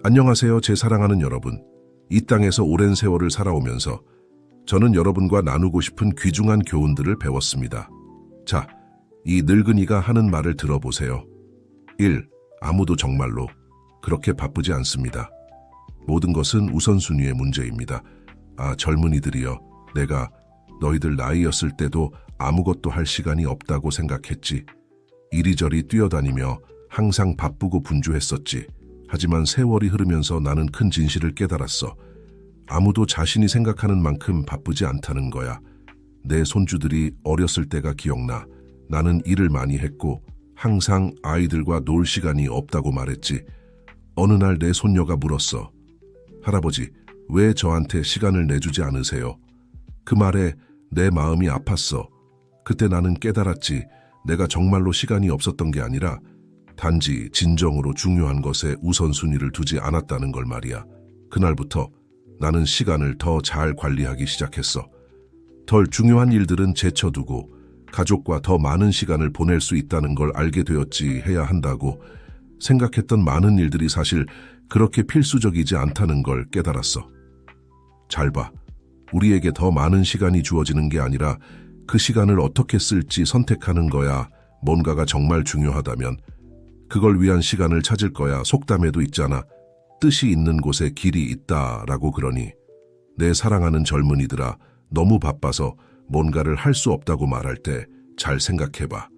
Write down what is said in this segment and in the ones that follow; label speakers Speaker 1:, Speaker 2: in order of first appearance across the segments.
Speaker 1: 안녕하세요, 제 사랑하는 여러분. 이 땅에서 오랜 세월을 살아오면서 저는 여러분과 나누고 싶은 귀중한 교훈들을 배웠습니다. 자, 이 늙은이가 하는 말을 들어보세요. 1. 아무도 정말로 그렇게 바쁘지 않습니다. 모든 것은 우선순위의 문제입니다. 젊은이들이여, 내가 너희들 나이였을 때도 아무것도 할 시간이 없다고 생각했지. 이리저리 뛰어다니며 항상 바쁘고 분주했었지. 하지만 세월이 흐르면서 나는 큰 진실을 깨달았어. 아무도 자신이 생각하는 만큼 바쁘지 않다는 거야. 내 손주들이 어렸을 때가 기억나. 나는 일을 많이 했고 항상 아이들과 놀 시간이 없다고 말했지. 어느 날 내 손녀가 물었어. 할아버지, 왜 저한테 시간을 내주지 않으세요? 그 말에 내 마음이 아팠어. 그때 나는 깨달았지. 내가 정말로 시간이 없었던 게 아니라 단지 진정으로 중요한 것에 우선순위를 두지 않았다는 걸 말이야. 그날부터 나는 시간을 더 잘 관리하기 시작했어. 덜 중요한 일들은 제쳐두고 가족과 더 많은 시간을 보낼 수 있다는 걸 알게 되었지. 해야 한다고 생각했던 많은 일들이 사실 그렇게 필수적이지 않다는 걸 깨달았어. 잘 봐. 우리에게 더 많은 시간이 주어지는 게 아니라 그 시간을 어떻게 쓸지 선택하는 거야. 뭔가가 정말 중요하다면 그걸 위한 시간을 찾을 거야. 속담에도 있잖아. 뜻이 있는 곳에 길이 있다라고. 그러니 내 사랑하는 젊은이들아, 너무 바빠서 뭔가를 할 수 없다고 말할 때 잘 생각해봐.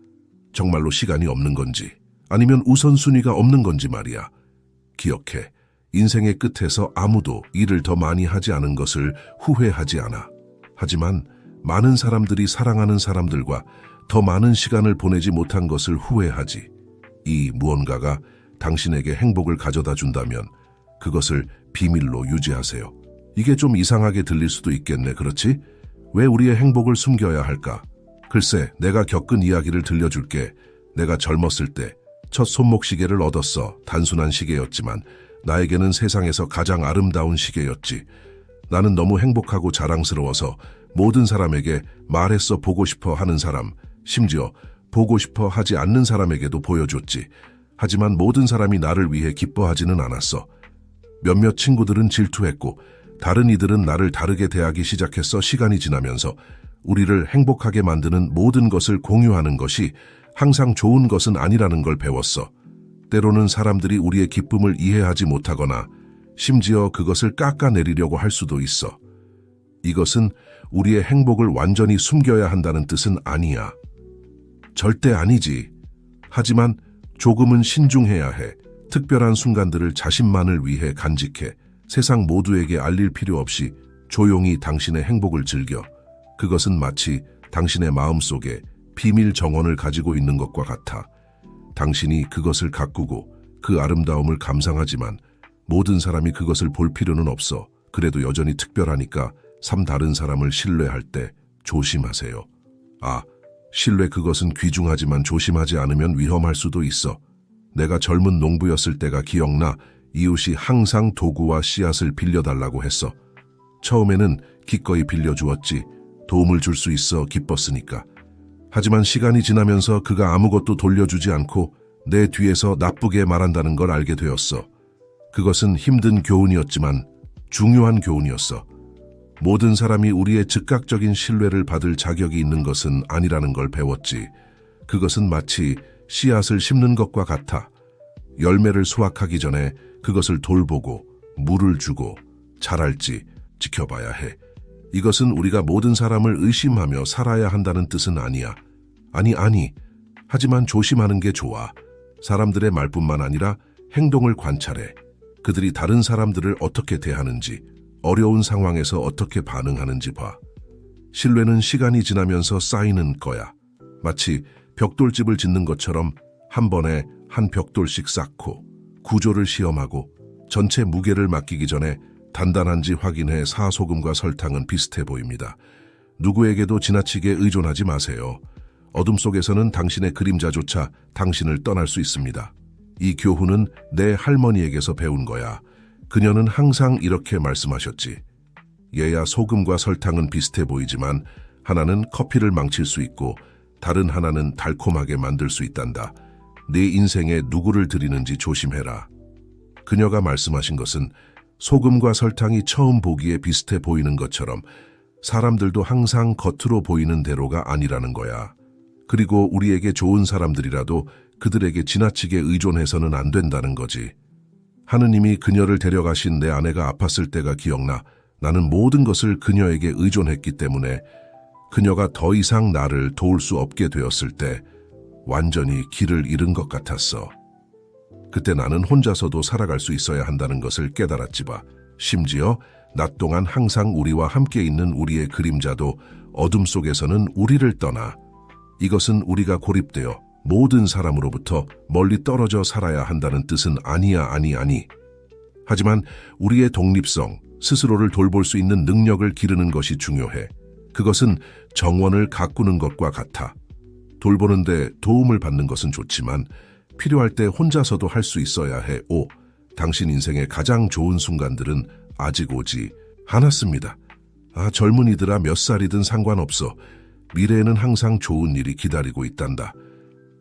Speaker 1: 정말로 시간이 없는 건지 아니면 우선순위가 없는 건지 말이야. 기억해. 인생의 끝에서 아무도 일을 더 많이 하지 않은 것을 후회하지 않아. 하지만 많은 사람들이 사랑하는 사람들과 더 많은 시간을 보내지 못한 것을 후회하지. 이 무언가가 당신에게 행복을 가져다 준다면 그것을 비밀로 유지하세요. 이게 좀 이상하게 들릴 수도 있겠네. 그렇지? 왜 우리의 행복을 숨겨야 할까? 글쎄, 내가 겪은 이야기를 들려줄게. 내가 젊었을 때 첫 손목시계를 얻었어. 단순한 시계였지만 나에게는 세상에서 가장 아름다운 시계였지. 나는 너무 행복하고 자랑스러워서 모든 사람에게 말했어. 보고 싶어 하는 사람, 심지어 보고 싶어 하지 않는 사람에게도 보여줬지. 하지만 모든 사람이 나를 위해 기뻐하지는 않았어. 몇몇 친구들은 질투했고 다른 이들은 나를 다르게 대하기 시작했어. 시간이 지나면서 우리를 행복하게 만드는 모든 것을 공유하는 것이 항상 좋은 것은 아니라는 걸 배웠어. 때로는 사람들이 우리의 기쁨을 이해하지 못하거나 심지어 그것을 깎아내리려고 할 수도 있어. 이것은 우리의 행복을 완전히 숨겨야 한다는 뜻은 아니야. 절대 아니지. 하지만 조금은 신중해야 해. 특별한 순간들을 자신만을 위해 간직해. 세상 모두에게 알릴 필요 없이 조용히 당신의 행복을 즐겨. 그것은 마치 당신의 마음속에 비밀 정원을 가지고 있는 것과 같아. 당신이 그것을 가꾸고 그 아름다움을 감상하지만 모든 사람이 그것을 볼 필요는 없어. 그래도 여전히 특별하니까 다른 사람을 신뢰할 때 조심하세요. 신뢰, 그것은 귀중하지만 조심하지 않으면 위험할 수도 있어. 내가 젊은 농부였을 때가 기억나. 이웃이 항상 도구와 씨앗을 빌려달라고 했어. 처음에는 기꺼이 빌려주었지. 도움을 줄 수 있어 기뻤으니까. 하지만 시간이 지나면서 그가 아무것도 돌려주지 않고 내 뒤에서 나쁘게 말한다는 걸 알게 되었어. 그것은 힘든 교훈이었지만 중요한 교훈이었어. 모든 사람이 우리의 즉각적인 신뢰를 받을 자격이 있는 것은 아니라는 걸 배웠지. 그것은 마치 씨앗을 심는 것과 같아. 열매를 수확하기 전에 그것을 돌보고 물을 주고 자랄지 지켜봐야 해. 이것은 우리가 모든 사람을 의심하며 살아야 한다는 뜻은 아니야. 아니. 하지만 조심하는 게 좋아. 사람들의 말뿐만 아니라 행동을 관찰해. 그들이 다른 사람들을 어떻게 대하는지, 어려운 상황에서 어떻게 반응하는지 봐. 신뢰는 시간이 지나면서 쌓이는 거야. 마치 벽돌집을 짓는 것처럼 한 번에 한 벽돌씩 쌓고 구조를 시험하고 전체 무게를 맡기기 전에 단단한지 확인해. 사소금과 설탕은 비슷해 보입니다. 누구에게도 지나치게 의존하지 마세요. 어둠 속에서는 당신의 그림자조차 당신을 떠날 수 있습니다. 이 교훈은 내 할머니에게서 배운 거야. 그녀는 항상 이렇게 말씀하셨지. 얘야, 소금과 설탕은 비슷해 보이지만 하나는 커피를 망칠 수 있고 다른 하나는 달콤하게 만들 수 있단다. 네 인생에 누구를 드리는지 조심해라. 그녀가 말씀하신 것은 소금과 설탕이 처음 보기에 비슷해 보이는 것처럼 사람들도 항상 겉으로 보이는 대로가 아니라는 거야. 그리고 우리에게 좋은 사람들이라도 그들에게 지나치게 의존해서는 안 된다는 거지. 하느님이 그녀를 데려가신 내 아내가 아팠을 때가 기억나. 나는 모든 것을 그녀에게 의존했기 때문에 그녀가 더 이상 나를 도울 수 없게 되었을 때 완전히 길을 잃은 것 같았어. 그때 나는 혼자서도 살아갈 수 있어야 한다는 것을 깨달았지 봐. 심지어 낮 동안 항상 우리와 함께 있는 우리의 그림자도 어둠 속에서는 우리를 떠나. 이것은 우리가 고립되어 모든 사람으로부터 멀리 떨어져 살아야 한다는 뜻은 아니야, 아니. 하지만 우리의 독립성, 스스로를 돌볼 수 있는 능력을 기르는 것이 중요해. 그것은 정원을 가꾸는 것과 같아. 돌보는데 도움을 받는 것은 좋지만 필요할 때 혼자서도 할 수 있어야 해. 당신 인생의 가장 좋은 순간들은 아직 오지 않았습니다. 젊은이들아, 몇 살이든 상관없어. 미래에는 항상 좋은 일이 기다리고 있단다.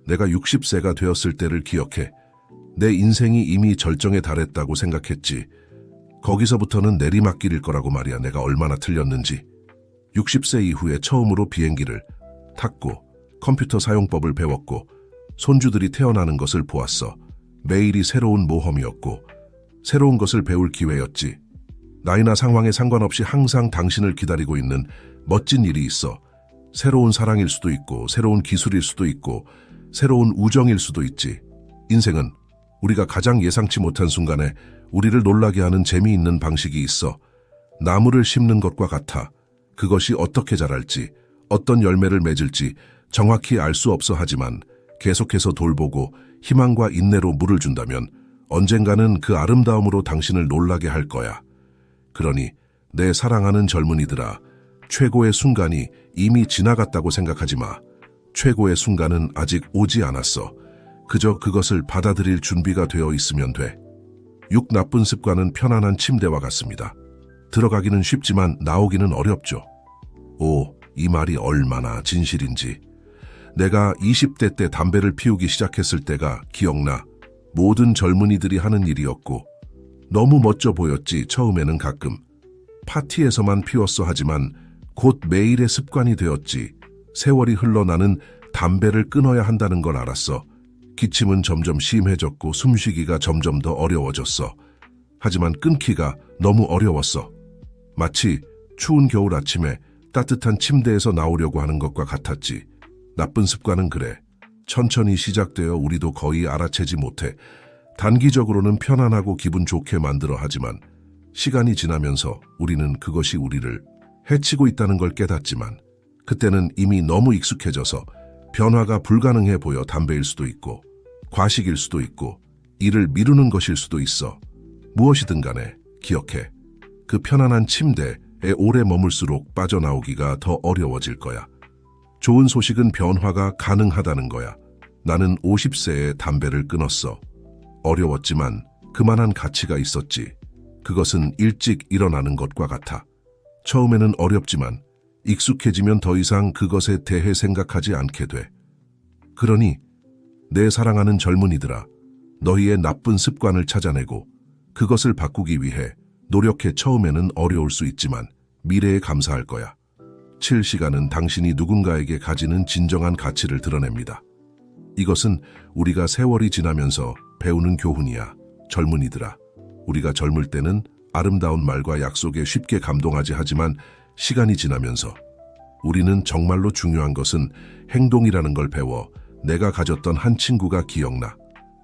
Speaker 1: 내가 60세가 되었을 때를 기억해. 내 인생이 이미 절정에 달했다고 생각했지. 거기서부터는 내리막길일 거라고 말이야. 내가 얼마나 틀렸는지. 60세 이후에 처음으로 비행기를 탔고 컴퓨터 사용법을 배웠고 손주들이 태어나는 것을 보았어. 매일이 새로운 모험이었고 새로운 것을 배울 기회였지. 나이나 상황에 상관없이 항상 당신을 기다리고 있는 멋진 일이 있어. 새로운 사랑일 수도 있고 새로운 기술일 수도 있고 새로운 우정일 수도 있지. 인생은 우리가 가장 예상치 못한 순간에 우리를 놀라게 하는 재미있는 방식이 있어. 나무를 심는 것과 같아. 그것이 어떻게 자랄지, 어떤 열매를 맺을지 정확히 알 수 없어. 하지만 계속해서 돌보고 희망과 인내로 물을 준다면 언젠가는 그 아름다움으로 당신을 놀라게 할 거야. 그러니 내 사랑하는 젊은이들아, 최고의 순간이 이미 지나갔다고 생각하지 마. 최고의 순간은 아직 오지 않았어. 그저 그것을 받아들일 준비가 되어 있으면 돼. 6 나쁜 습관은 편안한 침대와 같습니다. 들어가기는 쉽지만 나오기는 어렵죠. 이 말이 얼마나 진실인지. 내가 20대 때 담배를 피우기 시작했을 때가 기억나. 모든 젊은이들이 하는 일이었고 너무 멋져 보였지. 처음에는 가끔 파티에서만 피웠어. 하지만 곧 매일의 습관이 되었지. 세월이 흘러 나는 담배를 끊어야 한다는 걸 알았어. 기침은 점점 심해졌고 숨쉬기가 점점 더 어려워졌어. 하지만 끊기가 너무 어려웠어. 마치 추운 겨울 아침에 따뜻한 침대에서 나오려고 하는 것과 같았지. 나쁜 습관은 그래. 천천히 시작되어 우리도 거의 알아채지 못해. 단기적으로는 편안하고 기분 좋게 만들어. 하지만 시간이 지나면서 우리는 그것이 우리를 해치고 있다는 걸 깨닫지만 그때는 이미 너무 익숙해져서 변화가 불가능해 보여. 담배일 수도 있고 과식일 수도 있고 일을 미루는 것일 수도 있어. 무엇이든 간에 기억해. 그 편안한 침대에 오래 머물수록 빠져나오기가 더 어려워질 거야. 좋은 소식은 변화가 가능하다는 거야. 나는 50세에 담배를 끊었어. 어려웠지만 그만한 가치가 있었지. 그것은 일찍 일어나는 것과 같아. 처음에는 어렵지만 익숙해지면 더 이상 그것에 대해 생각하지 않게 돼. 그러니 내 사랑하는 젊은이들아, 너희의 나쁜 습관을 찾아내고 그것을 바꾸기 위해 노력해. 처음에는 어려울 수 있지만 미래에 감사할 거야. 7시간은 당신이 누군가에게 가지는 진정한 가치를 드러냅니다. 이것은 우리가 세월이 지나면서 배우는 교훈이야. 젊은이들아, 우리가 젊을 때는 아름다운 말과 약속에 쉽게 감동하지. 하지만 시간이 지나면서 우리는 정말로 중요한 것은 행동이라는 걸 배워. 내가 가졌던 한 친구가 기억나.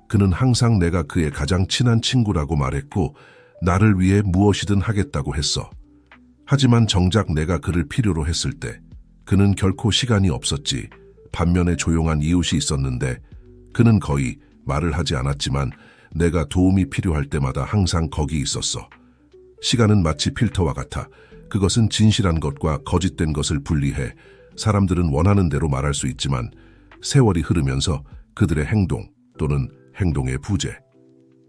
Speaker 1: 그는 항상 내가 그의 가장 친한 친구라고 말했고 나를 위해 무엇이든 하겠다고 했어. 하지만 정작 내가 그를 필요로 했을 때 그는 결코 시간이 없었지. 반면에 조용한 이웃이 있었는데 그는 거의 말을 하지 않았지만 내가 도움이 필요할 때마다 항상 거기 있었어. 시간은 마치 필터와 같아. 그것은 진실한 것과 거짓된 것을 분리해. 사람들은 원하는 대로 말할 수 있지만 세월이 흐르면서 그들의 행동 또는 행동의 부재,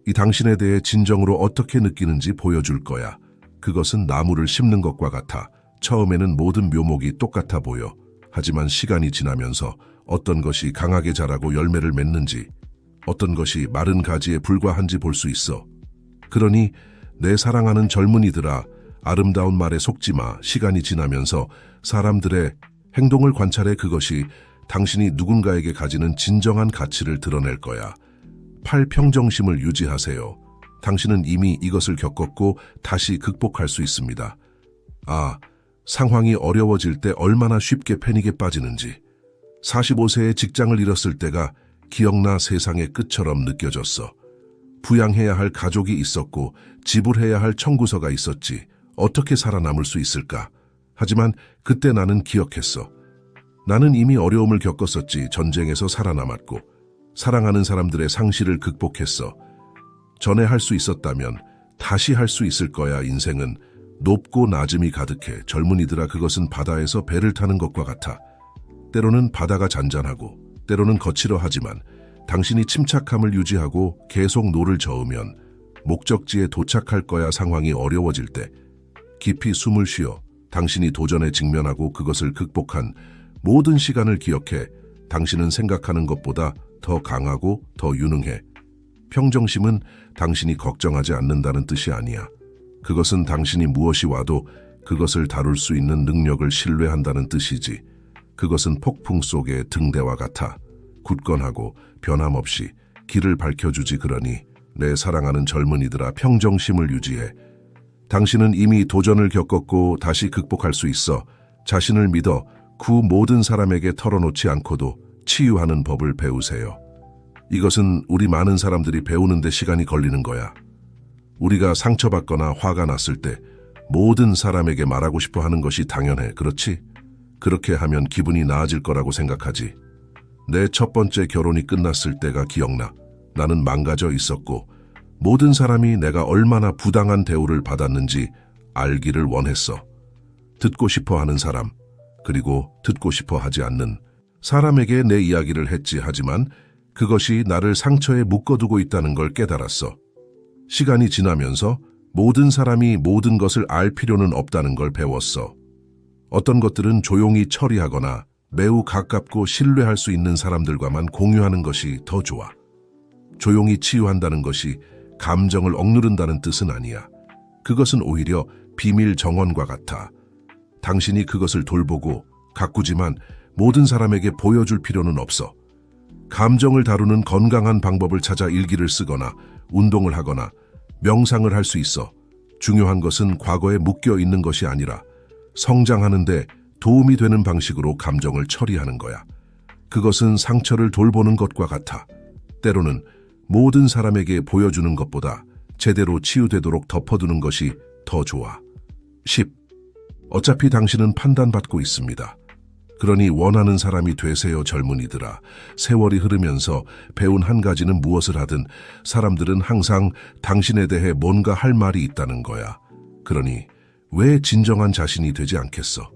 Speaker 1: 이 당신에 대해 진정으로 어떻게 느끼는지 보여줄 거야. 그것은 나무를 심는 것과 같아. 처음에는 모든 묘목이 똑같아 보여. 하지만 시간이 지나면서 어떤 것이 강하게 자라고 열매를 맺는지, 어떤 것이 마른 가지에 불과한지 볼 수 있어. 그러니 내 사랑하는 젊은이들아, 아름다운 말에 속지 마. 시간이 지나면서 사람들의 행동을 관찰해. 그것이 당신이 누군가에게 가지는 진정한 가치를 드러낼 거야. 8. 평정심을 유지하세요. 당신은 이미 이것을 겪었고 다시 극복할 수 있습니다. 상황이 어려워질 때 얼마나 쉽게 패닉에 빠지는지. 45세에 직장을 잃었을 때가 기억나. 세상의 끝처럼 느껴졌어. 부양해야 할 가족이 있었고 지불해야 할 청구서가 있었지. 어떻게 살아남을 수 있을까? 하지만 그때 나는 기억했어. 나는 이미 어려움을 겪었었지. 전쟁에서 살아남았고 사랑하는 사람들의 상실을 극복했어. 전에 할 수 있었다면 다시 할 수 있을 거야. 인생은 높고 낮음이 가득해. 젊은이들아, 그것은 바다에서 배를 타는 것과 같아. 때로는 바다가 잔잔하고 때로는 거칠어하지만 당신이 침착함을 유지하고 계속 노를 저으면 목적지에 도착할 거야. 상황이 어려워질 때 깊이 숨을 쉬어 당신이 도전에 직면하고 그것을 극복한 모든 시간을 기억해. 당신은 생각하는 것보다 더 강하고 더 유능해. 평정심은 당신이 걱정하지 않는다는 뜻이 아니야. 그것은 당신이 무엇이 와도 그것을 다룰 수 있는 능력을 신뢰한다는 뜻이지. 그것은 폭풍 속의 등대와 같아. 굳건하고 변함없이 길을 밝혀주지. 그러니 내 사랑하는 젊은이들아, 평정심을 유지해. 당신은 이미 도전을 겪었고 다시 극복할 수 있어. 자신을 믿어. 그 모든 사람에게 털어놓지 않고도 치유하는 법을 배우세요. 이것은 우리 많은 사람들이 배우는데 시간이 걸리는 거야. 우리가 상처받거나 화가 났을 때 모든 사람에게 말하고 싶어 하는 것이 당연해. 그렇지? 그렇게 하면 기분이 나아질 거라고 생각하지. 내 첫 번째 결혼이 끝났을 때가 기억나. 나는 망가져 있었고 모든 사람이 내가 얼마나 부당한 대우를 받았는지 알기를 원했어. 듣고 싶어 하는 사람, 그리고 듣고 싶어 하지 않는 사람에게 내 이야기를 했지. 하지만 그것이 나를 상처에 묶어두고 있다는 걸 깨달았어. 시간이 지나면서 모든 사람이 모든 것을 알 필요는 없다는 걸 배웠어. 어떤 것들은 조용히 처리하거나 매우 가깝고 신뢰할 수 있는 사람들과만 공유하는 것이 더 좋아. 조용히 치유한다는 것이 감정을 억누른다는 뜻은 아니야. 그것은 오히려 비밀 정원과 같아. 당신이 그것을 돌보고 가꾸지만 모든 사람에게 보여줄 필요는 없어. 감정을 다루는 건강한 방법을 찾아 일기를 쓰거나 운동을 하거나 명상을 할 수 있어. 중요한 것은 과거에 묶여 있는 것이 아니라 성장하는데 도움이 되는 방식으로 감정을 처리하는 거야. 그것은 상처를 돌보는 것과 같아. 때로는 모든 사람에게 보여주는 것보다 제대로 치유되도록 덮어두는 것이 더 좋아. 10. 어차피 당신은 판단받고 있습니다. 그러니 원하는 사람이 되세요. 젊은이들아, 세월이 흐르면서 배운 한 가지는 무엇을 하든 사람들은 항상 당신에 대해 뭔가 할 말이 있다는 거야. 그러니 왜 진정한 자신이 되지 않겠어?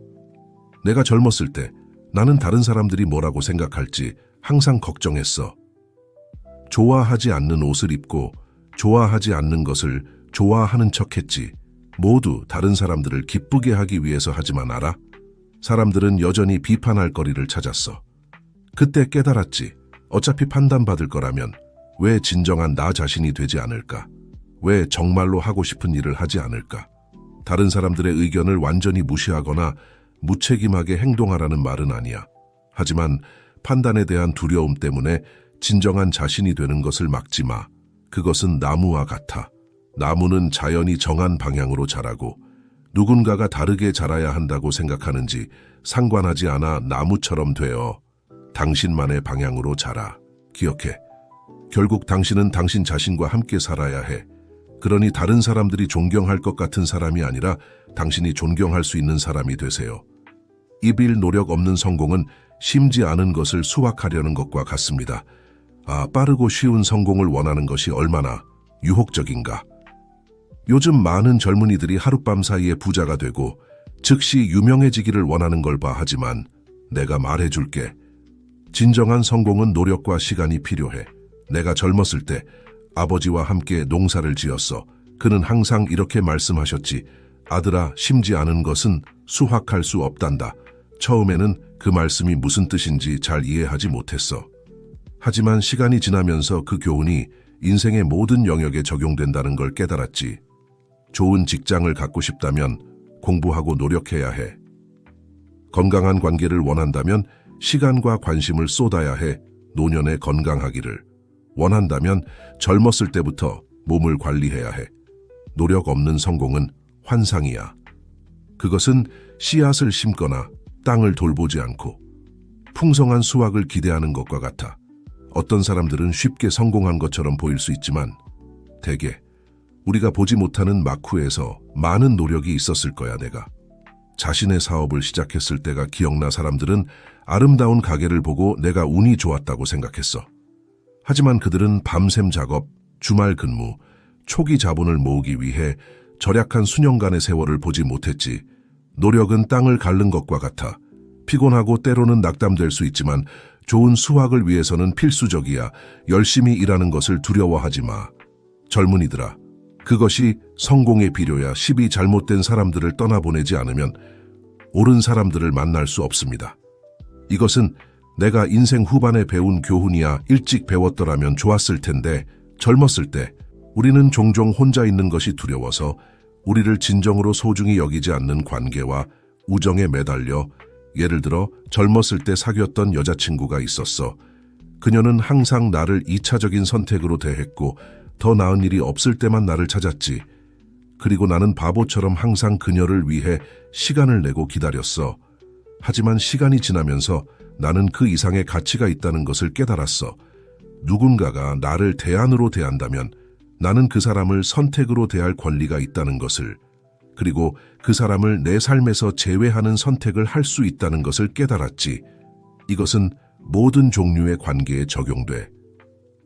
Speaker 1: 내가 젊었을 때 나는 다른 사람들이 뭐라고 생각할지 항상 걱정했어. 좋아하지 않는 옷을 입고 좋아하지 않는 것을 좋아하는 척했지. 모두 다른 사람들을 기쁘게 하기 위해서. 하지만 알아? 사람들은 여전히 비판할 거리를 찾았어. 그때 깨달았지. 어차피 판단받을 거라면 왜 진정한 나 자신이 되지 않을까? 왜 정말로 하고 싶은 일을 하지 않을까? 다른 사람들의 의견을 완전히 무시하거나 무책임하게 행동하라는 말은 아니야. 하지만 판단에 대한 두려움 때문에 진정한 자신이 되는 것을 막지 마. 그것은 나무와 같아. 나무는 자연이 정한 방향으로 자라고 누군가가 다르게 자라야 한다고 생각하는지 상관하지 않아 나무처럼 되어 당신만의 방향으로 자라. 기억해. 결국 당신은 당신 자신과 함께 살아야 해. 그러니 다른 사람들이 존경할 것 같은 사람이 아니라 당신이 존경할 수 있는 사람이 되세요. 이빌 노력 없는 성공은 심지 않은 것을 수확하려는 것과 같습니다. 빠르고 쉬운 성공을 원하는 것이 얼마나 유혹적인가. 요즘 많은 젊은이들이 하룻밤 사이에 부자가 되고 즉시 유명해지기를 원하는 걸 봐. 하지만 내가 말해줄게. 진정한 성공은 노력과 시간이 필요해. 내가 젊었을 때 아버지와 함께 농사를 지었어. 그는 항상 이렇게 말씀하셨지. 아들아, 심지 않은 것은 수확할 수 없단다. 처음에는 그 말씀이 무슨 뜻인지 잘 이해하지 못했어. 하지만 시간이 지나면서 그 교훈이 인생의 모든 영역에 적용된다는 걸 깨달았지. 좋은 직장을 갖고 싶다면 공부하고 노력해야 해. 건강한 관계를 원한다면 시간과 관심을 쏟아야 해. 노년에 건강하기를 원한다면 젊었을 때부터 몸을 관리해야 해. 노력 없는 성공은 환상이야. 그것은 씨앗을 심거나 땅을 돌보지 않고 풍성한 수확을 기대하는 것과 같아. 어떤 사람들은 쉽게 성공한 것처럼 보일 수 있지만 대개 우리가 보지 못하는 막후에서 많은 노력이 있었을 거야. 내가 자신의 사업을 시작했을 때가 기억나. 사람들은 아름다운 가게를 보고 내가 운이 좋았다고 생각했어. 하지만 그들은 밤샘 작업, 주말 근무, 초기 자본을 모으기 위해 절약한 수년간의 세월을 보지 못했지. 노력은 땅을 갉는 것과 같아. 피곤하고 때로는 낙담될 수 있지만 좋은 수확을 위해서는 필수적이야. 열심히 일하는 것을 두려워하지 마. 젊은이들아, 그것이 성공의 비료야. 10이 잘못된 사람들을 떠나보내지 않으면 옳은 사람들을 만날 수 없습니다. 이것은 내가 인생 후반에 배운 교훈이야. 일찍 배웠더라면 좋았을 텐데 젊었을 때 우리는 종종 혼자 있는 것이 두려워서 우리를 진정으로 소중히 여기지 않는 관계와 우정에 매달려. 예를 들어 젊었을 때 사귀었던 여자친구가 있었어. 그녀는 항상 나를 2차적인 선택으로 대했고 더 나은 일이 없을 때만 나를 찾았지. 그리고 나는 바보처럼 항상 그녀를 위해 시간을 내고 기다렸어. 하지만 시간이 지나면서 나는 그 이상의 가치가 있다는 것을 깨달았어. 누군가가 나를 대안으로 대한다면 나는 그 사람을 선택으로 대할 권리가 있다는 것을, 그리고 그 사람을 내 삶에서 제외하는 선택을 할 수 있다는 것을 깨달았지. 이것은 모든 종류의 관계에 적용돼.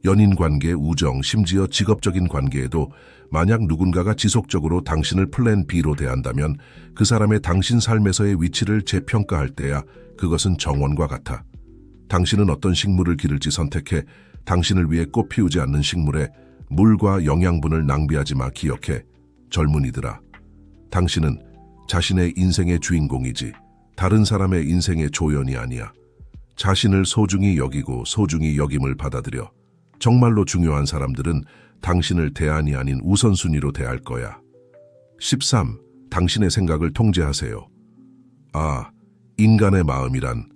Speaker 1: 연인 관계, 우정, 심지어 직업적인 관계에도 만약 누군가가 지속적으로 당신을 플랜 B로 대한다면 그 사람의 당신 삶에서의 위치를 재평가할 때야 그것은 정원과 같아. 당신은 어떤 식물을 기를지 선택해. 당신을 위해 꽃 피우지 않는 식물에 물과 영양분을 낭비하지 마. 기억해. 젊은이들아, 당신은 자신의 인생의 주인공이지 다른 사람의 인생의 조연이 아니야. 자신을 소중히 여기고 소중히 여김을 받아들여. 정말로 중요한 사람들은 당신을 대안이 아닌 우선순위로 대할 거야. 13. 당신의 생각을 통제하세요. 아, 인간의 마음이란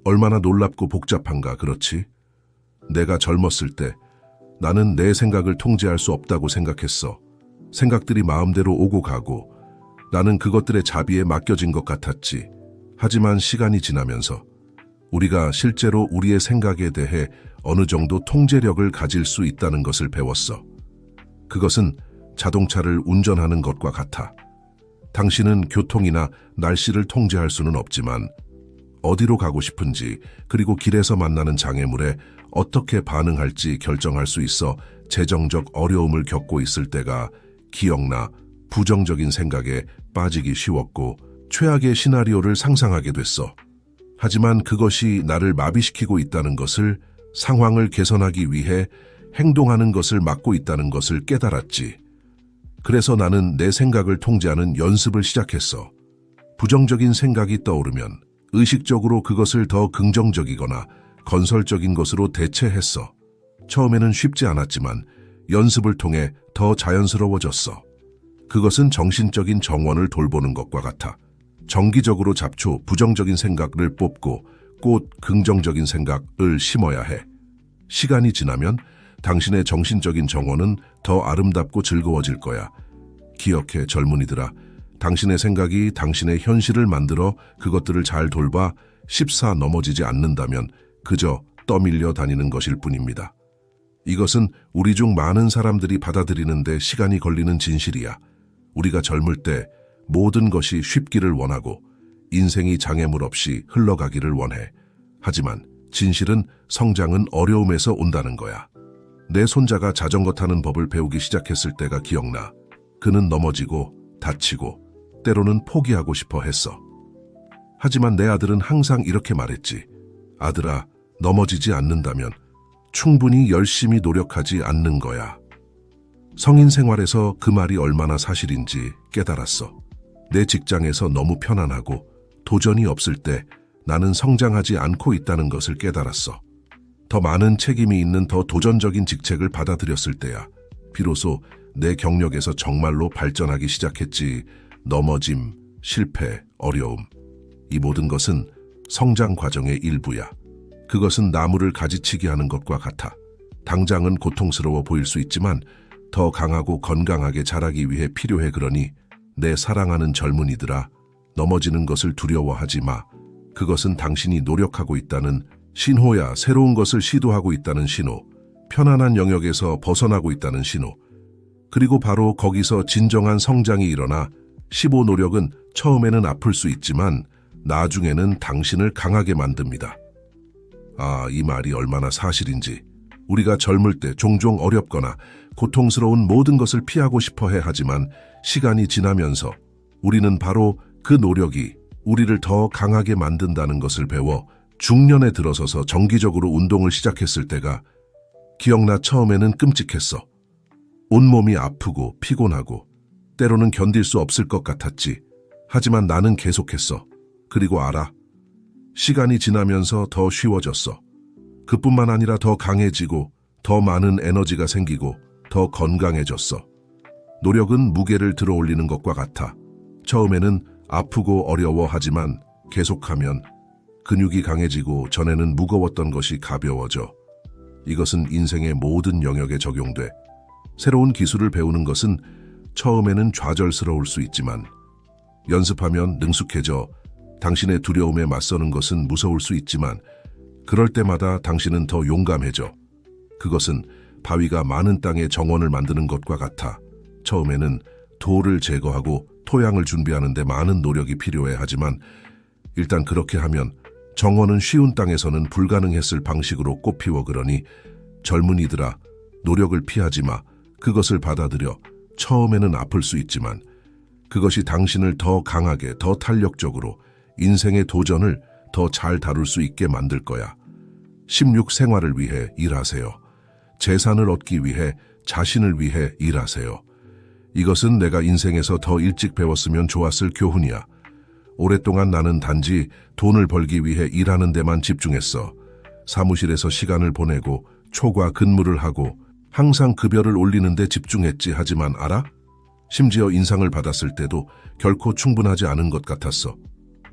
Speaker 1: 얼마나 놀랍고 복잡한가. 그렇지? 내가 젊었을 때 나는 내 생각을 통제할 수 없다고 생각했어. 생각들이 마음대로 오고 가고 나는 그것들의 자비에 맡겨진 것 같았지. 하지만 시간이 지나면서 우리가 실제로 우리의 생각에 대해 어느 정도 통제력을 가질 수 있다는 것을 배웠어. 그것은 자동차를 운전하는 것과 같아. 당신은 교통이나 날씨를 통제할 수는 없지만 어디로 가고 싶은지, 그리고 길에서 만나는 장애물에 어떻게 반응할지 결정할 수 있어. 재정적 어려움을 겪고 있을 때가 기억나. 부정적인 생각에 빠지기 쉬웠고 최악의 시나리오를 상상하게 됐어. 하지만 그것이 나를 마비시키고 있다는 것을, 상황을 개선하기 위해 행동하는 것을 막고 있다는 것을 깨달았지. 그래서 나는 내 생각을 통제하는 연습을 시작했어. 부정적인 생각이 떠오르면 의식적으로 그것을 더 긍정적이거나 건설적인 것으로 대체했어. 처음에는 쉽지 않았지만 연습을 통해 더 자연스러워졌어. 그것은 정신적인 정원을 돌보는 것과 같아. 정기적으로 잡초, 부정적인 생각을 뽑고 꽃, 긍정적인 생각을 심어야 해. 시간이 지나면 당신의 정신적인 정원은 더 아름답고 즐거워질 거야. 기억해, 젊은이들아. 당신의 생각이 당신의 현실을 만들어 그것들을 잘 돌봐. 14. 넘어지지 않는다면 그저 떠밀려 다니는 것일 뿐입니다. 이것은 우리 중 많은 사람들이 받아들이는데 시간이 걸리는 진실이야. 우리가 젊을 때 모든 것이 쉽기를 원하고 인생이 장애물 없이 흘러가기를 원해. 하지만 진실은 성장은 어려움에서 온다는 거야. 내 손자가 자전거 타는 법을 배우기 시작했을 때가 기억나. 그는 넘어지고 다치고 때로는 포기하고 싶어 했어. 하지만 내 아들은 항상 이렇게 말했지. 아들아, 넘어지지 않는다면 충분히 열심히 노력하지 않는 거야. 성인 생활에서 그 말이 얼마나 사실인지 깨달았어. 내 직장에서 너무 편안하고 도전이 없을 때 나는 성장하지 않고 있다는 것을 깨달았어. 더 많은 책임이 있는 더 도전적인 직책을 받아들였을 때야 비로소 내 경력에서 정말로 발전하기 시작했지. 넘어짐, 실패, 어려움. 이 모든 것은 성장 과정의 일부야. 그것은 나무를 가지치기 하는 것과 같아. 당장은 고통스러워 보일 수 있지만 더 강하고 건강하게 자라기 위해 필요해. 그러니 내 사랑하는 젊은이들아, 넘어지는 것을 두려워하지 마. 그것은 당신이 노력하고 있다는 신호야. 새로운 것을 시도하고 있다는 신호. 편안한 영역에서 벗어나고 있다는 신호. 그리고 바로 거기서 진정한 성장이 일어나. 15 노력은 처음에는 아플 수 있지만 나중에는 당신을 강하게 만듭니다. 아, 이 말이 얼마나 사실인지. 우리가 젊을 때 종종 어렵거나 고통스러운 모든 것을 피하고 싶어 해. 하지만 시간이 지나면서 우리는 바로 그 노력이 우리를 더 강하게 만든다는 것을 배워 중년에 들어서서 정기적으로 운동을 시작했을 때가 기억나. 처음에는 끔찍했어. 온몸이 아프고 피곤하고 때로는 견딜 수 없을 것 같았지. 하지만 나는 계속했어. 그리고 알아. 시간이 지나면서 더 쉬워졌어. 그뿐만 아니라 더 강해지고 더 많은 에너지가 생기고 더 건강해졌어. 노력은 무게를 들어 올리는 것과 같아. 처음에는 아프고 어려워하지만 계속하면 근육이 강해지고 전에는 무거웠던 것이 가벼워져. 이것은 인생의 모든 영역에 적용돼. 새로운 기술을 배우는 것은 처음에는 좌절스러울 수 있지만 연습하면 능숙해져. 당신의 두려움에 맞서는 것은 무서울 수 있지만 그럴 때마다 당신은 더 용감해져. 그것은 바위가 많은 땅에 정원을 만드는 것과 같아. 처음에는 돌을 제거하고 토양을 준비하는 데 많은 노력이 필요해. 하지만 일단 그렇게 하면 정원은 쉬운 땅에서는 불가능했을 방식으로 꽃피워. 그러니 젊은이들아, 노력을 피하지 마. 그것을 받아들여. 처음에는 아플 수 있지만 그것이 당신을 더 강하게, 더 탄력적으로 인생의 도전을 더 잘 다룰 수 있게 만들 거야. 16 생활을 위해 일하세요. 재산을 얻기 위해, 자신을 위해 일하세요. 이것은 내가 인생에서 더 일찍 배웠으면 좋았을 교훈이야. 오랫동안 나는 단지 돈을 벌기 위해 일하는 데만 집중했어. 사무실에서 시간을 보내고 초과 근무를 하고 항상 급여를 올리는 데 집중했지. 하지만 알아? 심지어 인상을 받았을 때도 결코 충분하지 않은 것 같았어.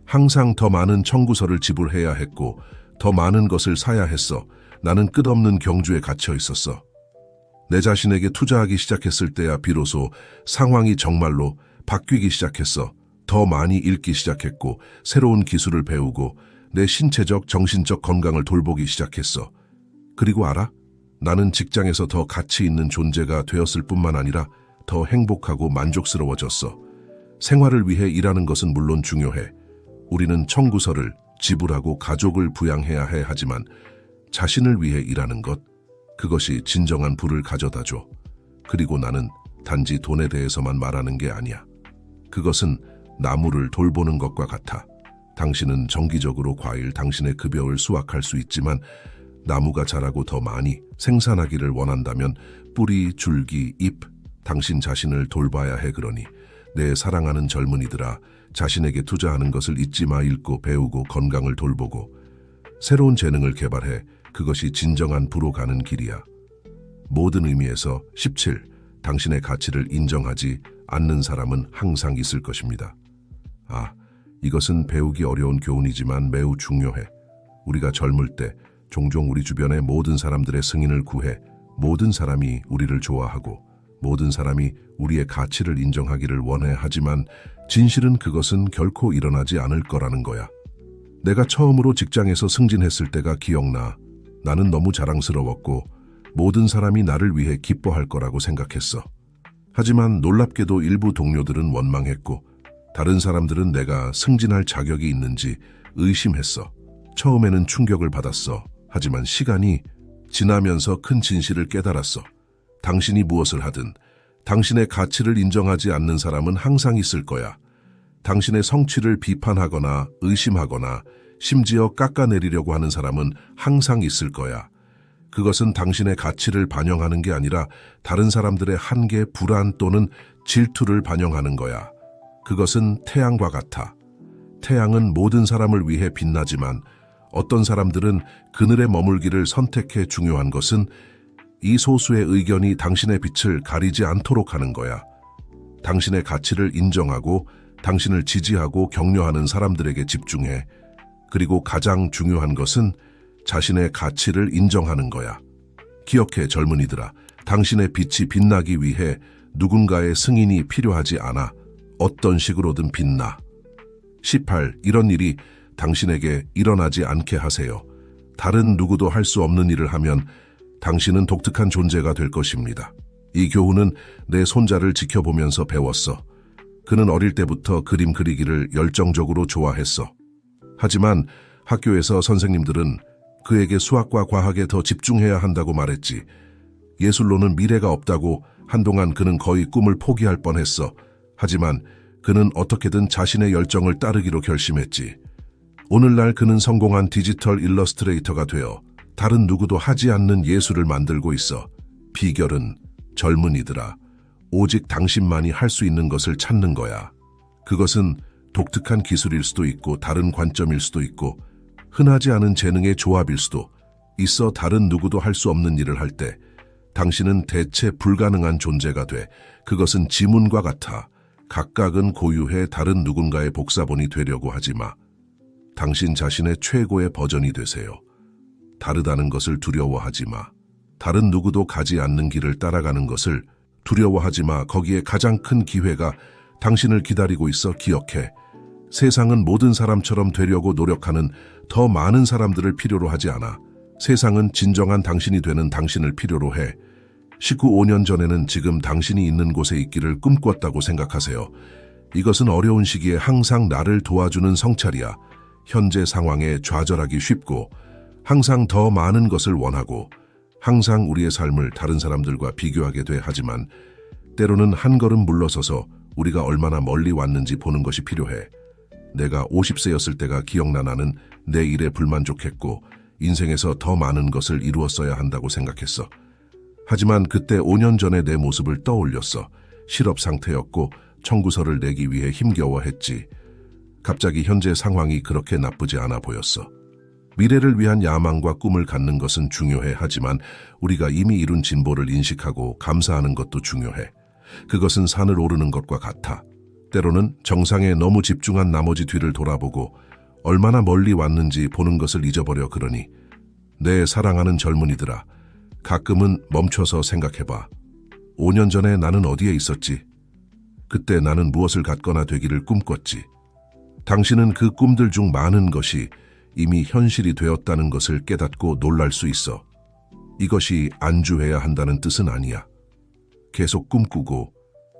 Speaker 1: 항상 더 많은 청구서를 지불해야 했고 더 많은 것을 사야 했어. 나는 끝없는 경주에 갇혀 있었어. 내 자신에게 투자하기 시작했을 때야 비로소 상황이 정말로 바뀌기 시작했어. 더 많이 읽기 시작했고 새로운 기술을 배우고 내 신체적, 정신적 건강을 돌보기 시작했어. 그리고 알아? 나는 직장에서 더 가치 있는 존재가 되었을 뿐만 아니라 더 행복하고 만족스러워졌어. 생활을 위해 일하는 것은 물론 중요해. 우리는 청구서를 지불하고 가족을 부양해야 해. 하지만 자신을 위해 일하는 것, 그것이 진정한 부를 가져다줘. 그리고 나는 단지 돈에 대해서만 말하는 게 아니야. 그것은 나무를 돌보는 것과 같아. 당신은 정기적으로 과일, 당신의 급여를 수확할 수 있지만 나무가 자라고 더 많이 생산하기를 원한다면 뿌리, 줄기, 잎, 당신 자신을 돌봐야 해. 그러니 내 사랑하는 젊은이들아, 자신에게 투자하는 것을 잊지 마. 읽고 배우고 건강을 돌보고 새로운 재능을 개발해. 그것이 진정한 부로 가는 길이야. 모든 의미에서 17. 당신의 가치를 인정하지 않는 사람은 항상 있을 것입니다. 아, 이것은 배우기 어려운 교훈이지만 매우 중요해. 우리가 젊을 때 종종 우리 주변의 모든 사람들의 승인을 구해. 모든 사람이 우리를 좋아하고 모든 사람이 우리의 가치를 인정하기를 원해. 하지만 진실은 그것은 결코 일어나지 않을 거라는 거야. 내가 처음으로 직장에서 승진했을 때가 기억나. 나는 너무 자랑스러웠고 모든 사람이 나를 위해 기뻐할 거라고 생각했어. 하지만 놀랍게도 일부 동료들은 원망했고 다른 사람들은 내가 승진할 자격이 있는지 의심했어. 처음에는 충격을 받았어. 하지만 시간이 지나면서 큰 진실을 깨달았어. 당신이 무엇을 하든 당신의 가치를 인정하지 않는 사람은 항상 있을 거야. 당신의 성취를 비판하거나 의심하거나 심지어 깎아내리려고 하는 사람은 항상 있을 거야. 그것은 당신의 가치를 반영하는 게 아니라 다른 사람들의 한계, 불안 또는 질투를 반영하는 거야. 그것은 태양과 같아. 태양은 모든 사람을 위해 빛나지만 어떤 사람들은 그늘에 머물기를 선택해. 중요한 것은 이 소수의 의견이 당신의 빛을 가리지 않도록 하는 거야. 당신의 가치를 인정하고 당신을 지지하고 격려하는 사람들에게 집중해. 그리고 가장 중요한 것은 자신의 가치를 인정하는 거야. 기억해, 젊은이들아. 당신의 빛이 빛나기 위해 누군가의 승인이 필요하지 않아. 어떤 식으로든 빛나. 18. 이런 일이 당신에게 일어나지 않게 하세요. 다른 누구도 할 수 없는 일을 하면 당신은 독특한 존재가 될 것입니다. 이 교훈은 내 손자를 지켜보면서 배웠어. 그는 어릴 때부터 그림 그리기를 열정적으로 좋아했어. 하지만 학교에서 선생님들은 그에게 수학과 과학에 더 집중해야 한다고 말했지. 예술로는 미래가 없다고 한동안 그는 거의 꿈을 포기할 뻔했어. 하지만 그는 어떻게든 자신의 열정을 따르기로 결심했지. 오늘날 그는 성공한 디지털 일러스트레이터가 되어 다른 누구도 하지 않는 예술을 만들고 있어. 비결은 젊은이들아, 오직 당신만이 할 수 있는 것을 찾는 거야. 그것은 독특한 기술일 수도 있고 다른 관점일 수도 있고 흔하지 않은 재능의 조합일 수도 있어. 다른 누구도 할 수 없는 일을 할 때 당신은 대체 불가능한 존재가 돼. 그것은 지문과 같아. 각각은 고유해. 다른 누군가의 복사본이 되려고 하지 마. 당신 자신의 최고의 버전이 되세요. 다르다는 것을 두려워하지 마. 다른 누구도 가지 않는 길을 따라가는 것을 두려워하지 마. 거기에 가장 큰 기회가 당신을 기다리고 있어. 기억해. 세상은 모든 사람처럼 되려고 노력하는 더 많은 사람들을 필요로 하지 않아. 세상은 진정한 당신이 되는 당신을 필요로 해. 5년 전에는 지금 당신이 있는 곳에 있기를 꿈꿨다고 생각하세요. 이것은 어려운 시기에 항상 나를 도와주는 성찰이야. 현재 상황에 좌절하기 쉽고 항상 더 많은 것을 원하고 항상 우리의 삶을 다른 사람들과 비교하게 돼. 하지만 때로는 한 걸음 물러서서 우리가 얼마나 멀리 왔는지 보는 것이 필요해. 내가 50세였을 때가 기억나. 나는 내 일에 불만족했고 인생에서 더 많은 것을 이루었어야 한다고 생각했어. 하지만 그때 5년 전의 내 모습을 떠올렸어. 실업 상태였고 청구서를 내기 위해 힘겨워했지. 갑자기 현재 상황이 그렇게 나쁘지 않아 보였어. 미래를 위한 야망과 꿈을 갖는 것은 중요해. 하지만 우리가 이미 이룬 진보를 인식하고 감사하는 것도 중요해. 그것은 산을 오르는 것과 같아. 때로는 정상에 너무 집중한 나머지 뒤를 돌아보고 얼마나 멀리 왔는지 보는 것을 잊어버려. 그러니 내 사랑하는 젊은이들아, 가끔은 멈춰서 생각해봐. 5년 전에 나는 어디에 있었지? 그때 나는 무엇을 갖거나 되기를 꿈꿨지. 당신은 그 꿈들 중 많은 것이 이미 현실이 되었다는 것을 깨닫고 놀랄 수 있어. 이것이 안주해야 한다는 뜻은 아니야. 계속 꿈꾸고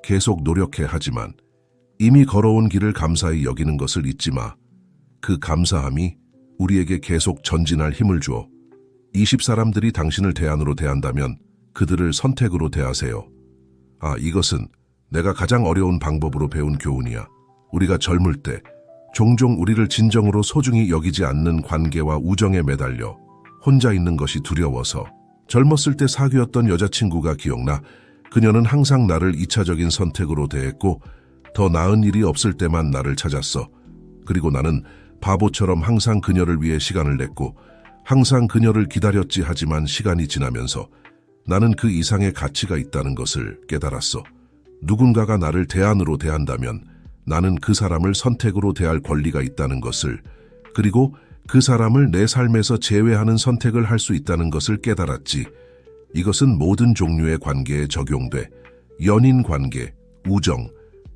Speaker 1: 계속 노력해. 하지만 이미 걸어온 길을 감사히 여기는 것을 잊지 마. 그 감사함이 우리에게 계속 전진할 힘을 줘. 20사람들이 당신을 대안으로 대한다면 그들을 선택으로 대하세요. 이것은 내가 가장 어려운 방법으로 배운 교훈이야. 우리가 젊을 때 종종 우리를 진정으로 소중히 여기지 않는 관계와 우정에 매달려 혼자 있는 것이 두려워서. 젊었을 때 사귀었던 여자친구가 기억나. 그녀는 항상 나를 2차적인 선택으로 대했고 더 나은 일이 없을 때만 나를 찾았어. 그리고 나는 바보처럼 항상 그녀를 위해 시간을 냈고 항상 그녀를 기다렸지. 하지만 시간이 지나면서 나는 그 이상의 가치가 있다는 것을 깨달았어. 누군가가 나를 대안으로 대한다면 나는 그 사람을 선택으로 대할 권리가 있다는 것을, 그리고 그 사람을 내 삶에서 제외하는 선택을 할 수 있다는 것을 깨달았지. 이것은 모든 종류의 관계에 적용돼. 연인 관계, 우정,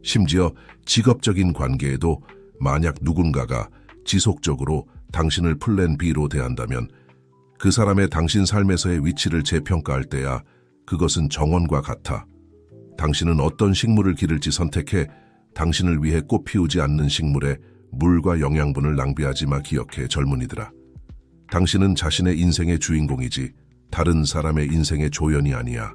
Speaker 1: 심지어 직업적인 관계에도 만약 누군가가 지속적으로 당신을 플랜 B로 대한다면 그 사람의 당신 삶에서의 위치를 재평가할 때야 그것은 정원과 같아. 당신은 어떤 식물을 기를지 선택해. 당신을 위해 꽃 피우지 않는 식물에 물과 영양분을 낭비하지 마. 기억해, 젊은이들아. 당신은 자신의 인생의 주인공이지 다른 사람의 인생의 조연이 아니야.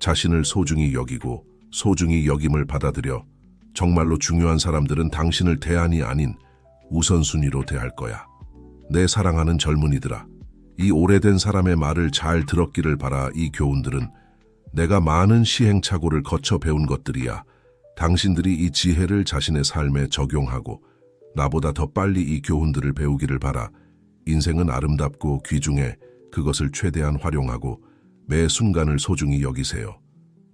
Speaker 1: 자신을 소중히 여기고 소중히 여김을 받아들여. 정말로 중요한 사람들은 당신을 대안이 아닌 우선순위로 대할 거야. 내 사랑하는 젊은이들아, 이 오래된 사람의 말을 잘 들었기를 바라. 이 교훈들은 내가 많은 시행착오를 거쳐 배운 것들이야. 당신들이 이 지혜를 자신의 삶에 적용하고 나보다 더 빨리 이 교훈들을 배우기를 바라. 인생은 아름답고 귀중해 그것을 최대한 활용하고 매 순간을 소중히 여기세요.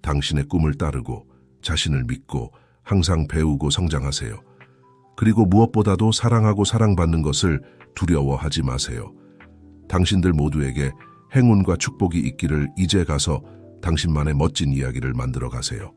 Speaker 1: 당신의 꿈을 따르고 자신을 믿고 항상 배우고 성장하세요. 그리고 무엇보다도 사랑하고 사랑받는 것을 두려워하지 마세요. 당신들 모두에게 행운과 축복이 있기를. 이제 가서 당신만의 멋진 이야기를 만들어 가세요.